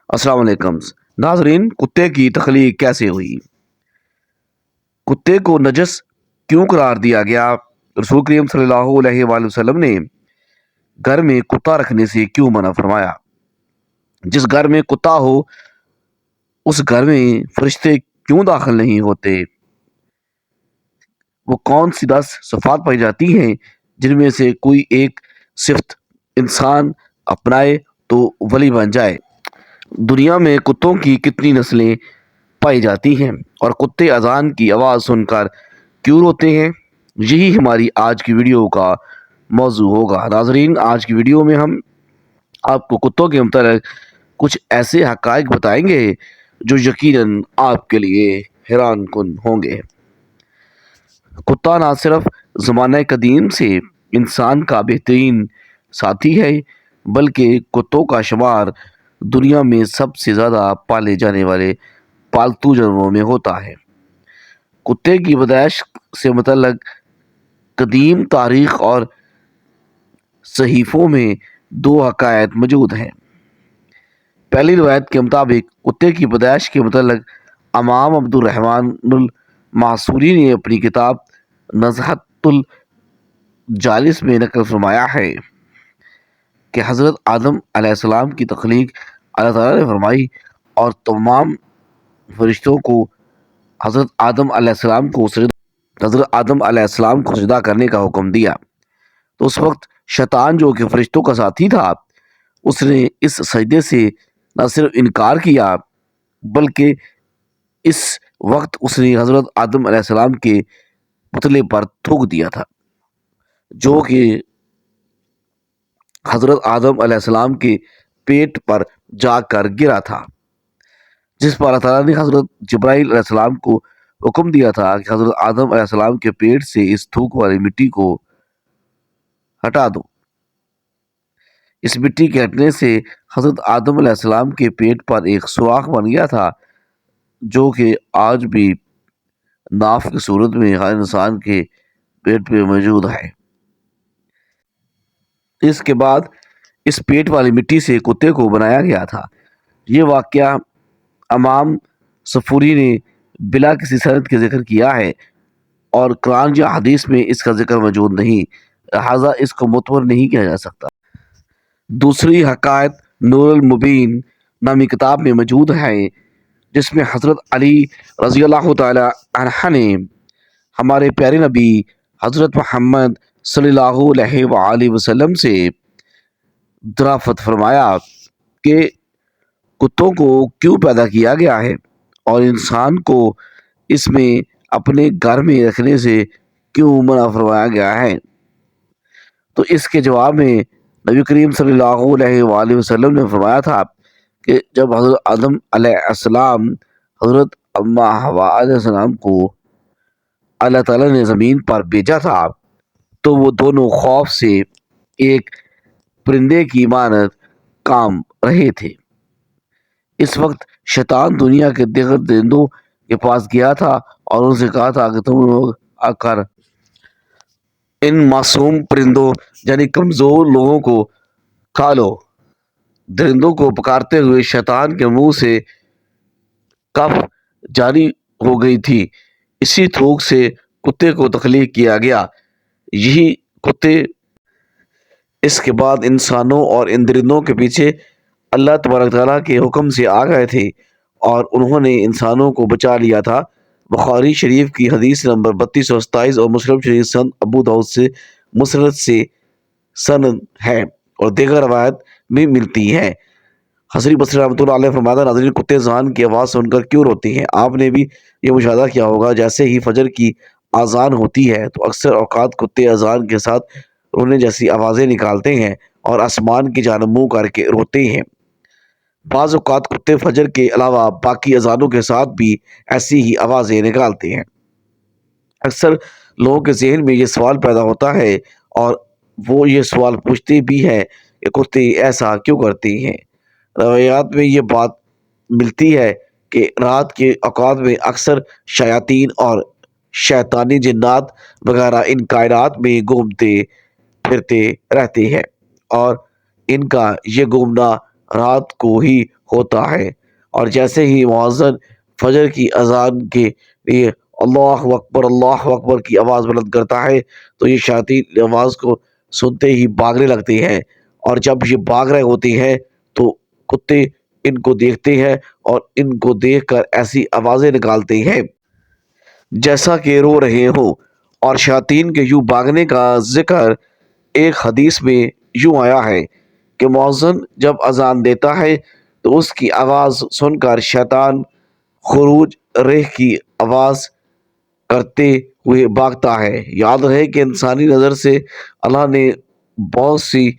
अस्सलाम वालेकुम नाजरीन। कुत्ते की तख्लीक कैसे हुई? कुत्ते को नजस क्यों करार दिया गया? रसूल करीम सल्लल्लाहु अलैहि वसल्लम ने घर में कुत्ता रखने से क्यों मना फरमाया? जिस घर में कुत्ता हो उस घर में फरिश्ते क्यों दाखिल नहीं होते? वो कौन सी 10 सिफात पाई जाती हैं जिनमें से कोई एक सिफ्त इंसान अपनाए तो वली बन जाए? दुनिया में कुत्तों की कितनी नस्लें पाई जाती हैं और कुत्ते अजान की आवाज़ सुनकर क्यों रोते हैं? यही हमारी आज की वीडियो का मौजू होगा। नाजरीन, आज की वीडियो में हम आपको कुत्तों के मतलब कुछ ऐसे हकाइक बताएंगे जो यकीनन आपके लिए हैरान कुन होंगे। कुत्ता ना सिर्फ ज़माना कदीम से इंसान का बेहतरीन साथी है, बल्कि कुत्तों का शुमार दुनिया में सबसे ज़्यादा पाले जाने वाले पालतू जानवरों में होता है। कुत्ते की पैदाइश से मुतल्लक कदीम तारीख और सहीफ़ों में दो हकायत मौजूद हैं। पहली रिवायत के मुताबिक कुत्ते की पैदाइश के मुतल्लक इमाम अब्दुर्रहमानुल मासूरी ने अपनी किताब नज़हतुल जालिस में नकल फरमाया है कि हज़रत आदम अलैहिस्सलाम की तख्लीक अल्लाह ताला ने फरमाई और तमाम फरिश्तों को हज़रत आदम अलैहिस्सलाम को सजदा करने का हुक्म दिया। तो उस वक्त शैतान, जो कि फरिश्तों का साथी था, उसने इस सजदे से न सिर्फ इनकार किया बल्कि इस वक्त उसने हज़रत आदम अलैहिस्सलाम के पुतले पर थूक दिया था, जो कि हज़रत आदम अलैहिस्सलाम के पेट पर जाकर गिरा था, जिस पर अल्लाह ताला ने हज़रत जिब्राइल अलैहिस्सलाम को हुक्म दिया था कि हज़रत आदम अलैहिस्सलाम के पेट से इस थूक वाली मिट्टी को हटा दो। इस मिट्टी के हटने से हज़रत आदम अलैहिस्सलाम के पेट पर एक सुराख बन गया था, जो कि आज भी नाफ की सूरत में हर इंसान के पेट पे मौजूद है। इसके बाद इस पेट वाली मिट्टी से कुत्ते को बनाया गया था। ये वाक़या इमाम सफूरी ने बिला किसी सनद के जिक्र किया है और कुरान या हदीस में इसका जिक्र मौजूद नहीं, लिहाजा इसको मुतबर नहीं किया जा सकता। दूसरी हकायत नूरुल मुबीन नामी किताब में मौजूद है, जिसमें हज़रत अली रज़ी अल्लाह तआला अन्हु ने हमारे प्यारे नबी हज़रत मोहम्मद सल्लल्लाहु अलैहि वसल्लम से दराफ़त फरमाया कि कुत्तों को क्यों पैदा किया गया है और इंसान को इसमें अपने घर में रखने से क्यों मना फरमाया गया है। तो इसके जवाब में नबी करीम सल्लल्लाहु अलैहि वसल्लम ने फरमाया था कि जब हज़रत आदम अलैहिस्सलाम हज़रत अम्मा हवा अलैहिस्सलाम को अल्लाह ताला ने ज़मीन पर भेजा था, तो वो दोनों खौफ से एक परिंदे की मानद काम रहे थे। इस वक्त शैतान दुनिया के दीगर परिंदों के पास गया था और उनसे कहा था कि तुम लोग आकर इन मासूम परिंदों यानी कमज़ोर लोगों को खा लो। दरिंदों को पुकारते हुए शैतान के मुंह से कफ जारी हो गई थी। इसी थूक से कुत्ते को तख्लीक किया गया। यही कुत्ते इसके बाद इंसानों और इन दरिंदों के पीछे अल्लाह तबारक तआला के हुक्म से आ गए थे और उन्होंने इंसानों को बचा लिया था। बुखारी शरीफ की हदीस नंबर 3227 और मुस्लिम शरीफ सन अबू दाऊद से मुसनद से सनद है और दीगर रवायत में मिलती है। हसन बसरी रहमतुल्लाह अलैह फरमाता, नाज़रीन, कुत्ते अज़ान की आवाज़ सुनकर क्यों रोते हैं? आपने भी ये मुशाहिदा किया होगा, जैसे ही फजर की आज़ान होती है तो अक्सर औकात कुत्ते अज़ान के साथ रोने जैसी आवाज़ें निकालते हैं और आसमान की जानब मुँह करके रोते हैं। बाज़ औक़ात कुत्ते फजर के अलावा बाकी अज़ानों के साथ भी ऐसी ही आवाज़ें निकालते हैं। अक्सर लोगों के ज़हन में ये सवाल पैदा होता है और वो ये सवाल पूछते भी हैं कि कुत्ते ऐसा क्यों करते हैं। रवायात में ये बात मिलती है कि रात के औक़ात में अक्सर शयातीन और शैतानी जिन्नात वगैरह इन कायनात में घूमते फिरते रहते हैं और इनका ये घूमना رات کو ہی ہوتا ہے، اور جیسے ہی مؤذن فجر کی اذان کے لیے اللہ اکبر کی آواز بلند کرتا ہے تو یہ شیاطین آواز کو سنتے ہی بھاگنے لگتے ہیں، اور جب یہ بھاگ رہے ہوتے ہیں تو کتے ان کو دیکھتے ہیں اور ان کو دیکھ کر ایسی آوازیں نکالتے ہیں جیسا کہ رو رہے ہوں، اور شیاطین کے یوں بھاگنے کا ذکر ایک حدیث میں یوں آیا ہے کہ مؤذن جب اذان دیتا ہے تو اس کی آواز سن کر شیطان خروج ریح کی آواز کرتے ہوئے بھاگتا ہے۔ یاد رہے کہ انسانی نظر سے اللہ نے بہت سی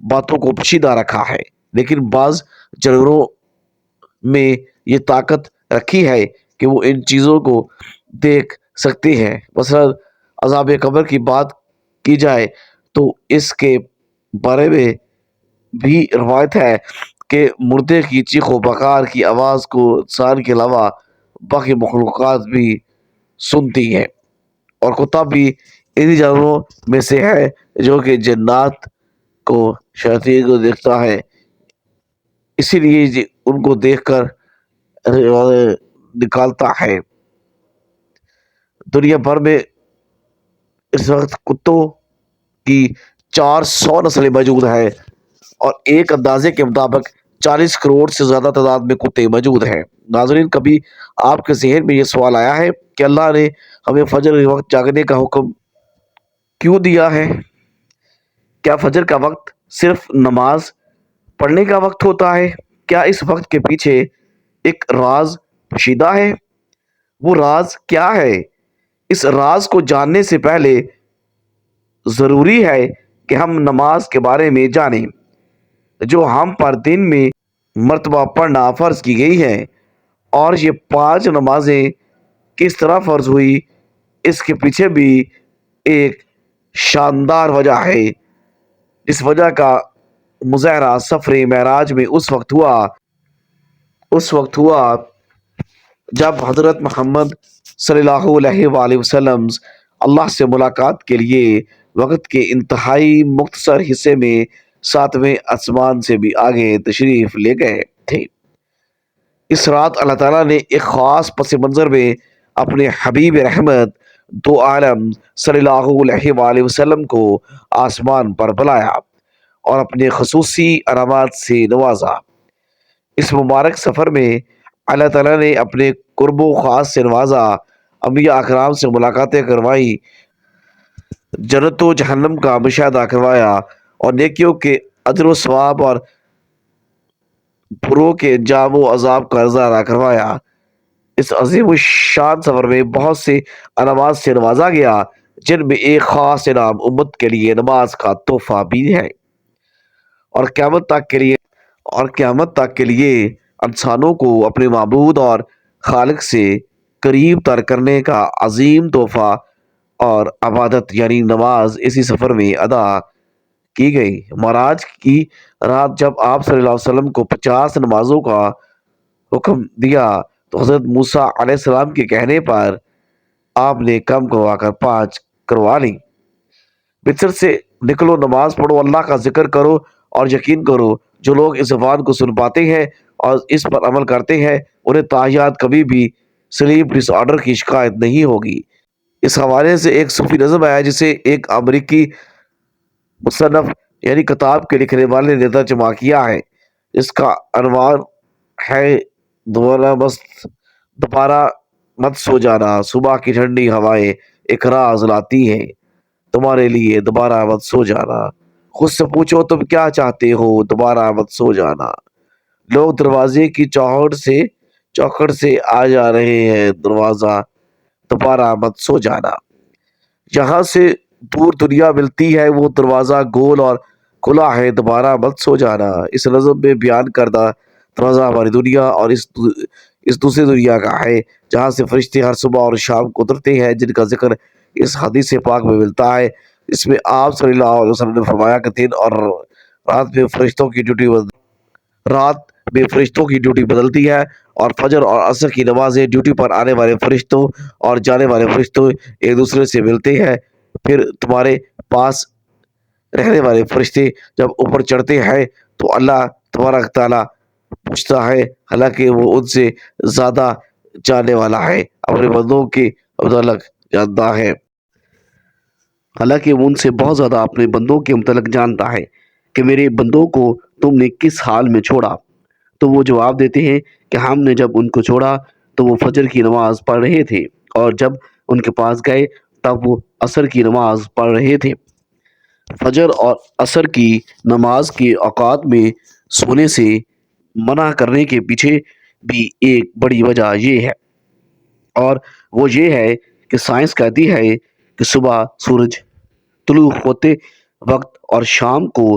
باتوں کو پوشیدہ رکھا ہے، لیکن بعض جانوروں میں یہ طاقت رکھی ہے کہ وہ ان چیزوں کو دیکھ سکتے ہیں۔ مثلا عذاب قبر کی بات کی جائے تو اس کے بارے میں بھی روایت ہے کہ مردے کی چیخ و پکار کی آواز کو انسان کے علاوہ باقی مخلوقات بھی سنتی ہے، اور کتا بھی انہی جانوروں میں سے ہے جو کہ جنات کو شیاطین کو دیکھتا ہے، اسی لیے ان کو دیکھ کر نکالتا ہے۔ دنیا بھر میں اس وقت کتوں کی 400 نسلیں موجود ہیں، اور ایک اندازے کے مطابق 40 کروڑ سے زیادہ تعداد میں کتے موجود ہیں۔ ناظرین، کبھی آپ کے ذہن میں یہ سوال آیا ہے کہ اللہ نے ہمیں فجر کے وقت جاگنے کا حکم کیوں دیا ہے؟ کیا فجر کا وقت صرف نماز پڑھنے کا وقت ہوتا ہے؟ کیا اس وقت کے پیچھے ایک راز پوشیدہ ہے؟ وہ راز کیا ہے؟ اس راز کو جاننے سے پہلے ضروری ہے کہ ہم نماز کے بارے میں جانیں، جو ہم پر دن میں مرتبہ پڑھنا فرض کی گئی ہے، اور یہ 5 نمازیں کس طرح فرض ہوئی، اس کے پیچھے بھی ایک شاندار وجہ ہے۔ اس وجہ کا مظاہرہ سفر معراج میں اس وقت ہوا جب حضرت محمد صلی اللہ علیہ وآلہ وسلم اللہ سے ملاقات کے لیے وقت کے انتہائی مختصر حصے میں 7ویں آسمان سے بھی آگے تشریف لے گئے تھے۔ اس رات اللہ تعالیٰ نے ایک خاص پس منظر میں اپنے حبیب رحمت دو عالم صلی اللہ علیہ وآلہ وسلم کو آسمان پر بلایا اور اپنے خصوصی علامات سے نوازا۔ اس مبارک سفر میں اللہ تعالیٰ نے اپنے قرب و خاص سے نوازا، انبیاء اکرام سے ملاقاتیں کروائی، جنت و جہنم کا مشاہدہ کروایا، اور نیکیوں کے اجر و ثواب اور بروں کے انجام و عذاب کا نظارہ کروایا۔ اس عظیم الشان سفر میں بہت سے انعامات سے نوازا گیا، جن میں ایک خاص انعام امت کے لیے نماز کا تحفہ بھی ہے، اور قیامت تک کے لیے انسانوں کو اپنے معبود اور خالق سے قریب تر کرنے کا عظیم تحفہ اور عبادت یعنی نماز اسی سفر میں ادا کی گئی۔ معراج کی رات جب آپ صلی اللہ علیہ وسلم کو 50 نمازوں کا حکم دیا تو حضرت موسیٰ علیہ السلام کے کہنے پر آپ نے کم کروا کر 5 کروا لی۔ بستر سے نکلو، نماز پڑھو، اللہ کا ذکر کرو، اور یقین کرو جو لوگ اس زبان کو سن پاتے ہیں اور اس پر عمل کرتے ہیں انہیں تاحیات کبھی بھی سلیپ ڈس آرڈر کی شکایت نہیں ہوگی۔ اس حوالے سے ایک صوفی نظم ہے جسے ایک امریکی مصنف یعنی کتاب کے لکھنے والے نے ترجمہ کیا ہے۔ اس کا عنوان ہے دوبارہ مت سو جانا، صبح کی ٹھنڈی ہوائیں ایک راز لاتی ہیں تمہارے لیے، دوبارہ مت سو جانا، خود سے پوچھو تم کیا چاہتے ہو، دوبارہ مت سو جانا، لوگ دروازے کی چوکھٹ سے آ جا رہے ہیں، دروازہ دوبارہ مت سو جانا، جہاں سے دور دنیا ملتی ہے وہ دروازہ گول اور کھلا ہے، دوبارہ مت سو جانا۔ اس نظم میں بیان کردہ دروازہ ہماری دنیا اور اس دوسری دنیا کا ہے جہاں سے فرشتے ہر صبح اور شام کو اترتے ہیں، جن کا ذکر اس حدیث پاک میں ملتا ہے۔ اس میں آپ صلی اللہ علیہ وسلم نے فرمایا کہ دن اور رات میں فرشتوں کی ڈیوٹی بدلتی ہے، اور فجر اور عصر کی نمازیں ڈیوٹی پر آنے والے فرشتوں اور جانے والے فرشتوں ایک دوسرے سے ملتے ہیں، پھر تمہارے پاس رہنے والے فرشتے جب اوپر چڑھتے ہیں تو اللہ तबारक ताला पूछता है, हालांकि वो उनसे ज्यादा जानने वाला है, अपने बंदों के मुतल्लिक जानता है। हालांकि वो उनसे बहुत ज्यादा अपने बंदों के मुतल्लिक जानता है कि मेरे बंदों को तुमने किस हाल में छोड़ा। तो वो जवाब देते हैं कि हमने जब उनको छोड़ा तो वो फजर की नमाज पढ़ रहे थे, और जब उनके पास गए तब वो असर की नमाज पढ़ रहे थे। फजर और असर की नमाज के औकात में सोने से मना करने के पीछे भी एक बड़ी वजह ये है, और वो ये है कि साइंस कहती है कि सुबह सूरज तुलू होते वक्त और शाम को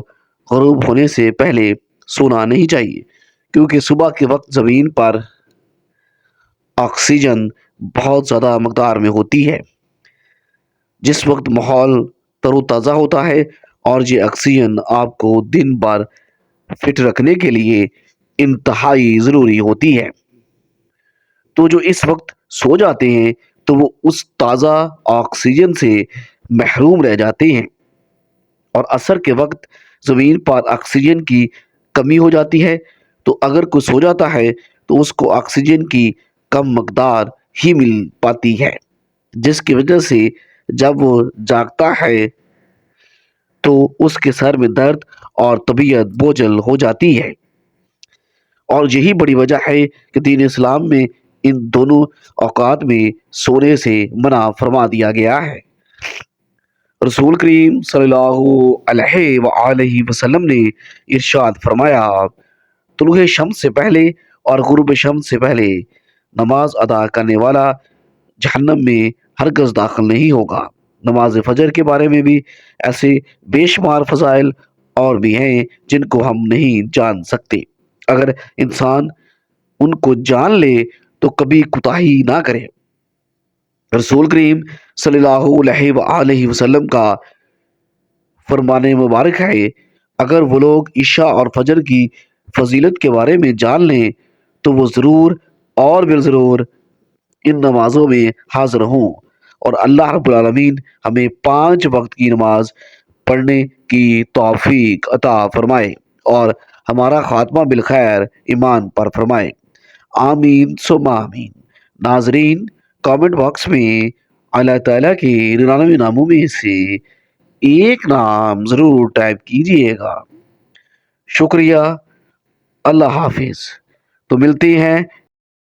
गरूब होने से पहले सोना नहीं चाहिए, क्योंकि सुबह के वक्त ज़मीन पर ऑक्सीजन बहुत ज़्यादा मकदार में होती है, जिस वक्त माहौल तरोताज़ा होता है, और ये ऑक्सीजन आपको दिन भर फिट रखने के लिए इंतहाई ज़रूरी होती है। तो जो इस वक्त सो जाते हैं तो वो उस ताज़ा ऑक्सीजन से महरूम रह जाते हैं, और असर के वक्त ज़मीन पर ऑक्सीजन की कमी हो जाती है। तो अगर कोई सो जाता है तो उसको ऑक्सीजन की कम मकदार ही मिल पाती है, जिसकी वजह से जब वो जागता है तो उसके सर में दर्द और तबीयत बोझल हो जाती है। और यही बड़ी वजह है कि दीन इस्लाम में इन दोनों औकात में सोने से मना फरमा दिया गया है। रसूल करीम सल्लल्लाहु अलैहि वसल्लम ने इरशाद फरमाया, तुलुए शम्स से पहले और गुरूब शम्स से पहले नमाज अदा करने वाला जहन्नम में हरगज दाखिल नहीं होगा। नमाज फजर के बारे में भी ऐसे बेशुमार फजाइल और भी हैं जिनको हम नहीं जान सकते। अगर इंसान उनको जान ले तो कभी कुताही ना करे। रसूल करीम सल्लल्लाहु अलैहि वसल्लम का फरमाने मुबारक है, अगर वो लोग ईशा और फजर की फजीलत के बारे में जान लें तो वो ज़रूर और बिल ज़रूर इन नमाजों में हाजिर हों, और अल्लाह रब्बुल आलमीन हमें 5 वक्त की नमाज पढ़ने की तौफीक अता फरमाए और हमारा खात्मा बिल खैर ईमान पर फरमाए। आमीन सुम्मा आमीन। नाजरीन, कमेंट बॉक्स में अल्लाह ताला के 99 नामों में से एक नाम ज़रूर टाइप कीजिएगा। शुक्रिया। अल्लाह हाफिज़। तो मिलते हैं